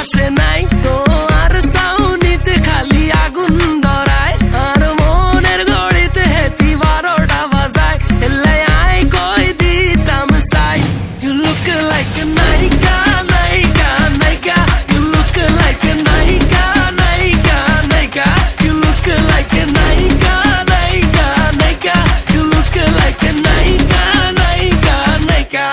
আশেপাশে নাই তো আর সাউনিতে খালি আগুন ধরায় আর মনের ঘড়িতে হেতি 12টা বাজায় এলাই আই কই দিতাম সাই ইউ লুক লাইক a নায়িকা নায়িকা নায়িকা ইউ লুক লাইক a নায়িকা নায়িকা নায়িকা ইউ লুক লাইক a নায়িকা নায়িকা নায়িকা ইউ লুক লাইক a নায়িকা নায়িকা নায়িকা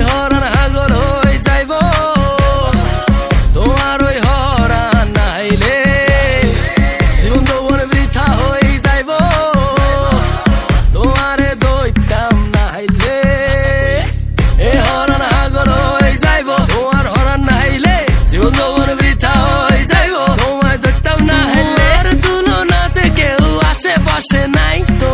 হরান হাগল হয়ে যাইব তোমার ওই হরান নাইলে জীবন যৌবন বৃথা হয়ে যাইব তোমারে দইতাম নাইলে এ হরান হাগল হয়ে যাইব তোমার হরান নাইলে জীবন যৌবন বৃথা হয়ে যাইব তোমায় দইতাম নাইলে তুলনাতে কেউ আশেপাশে নাই তো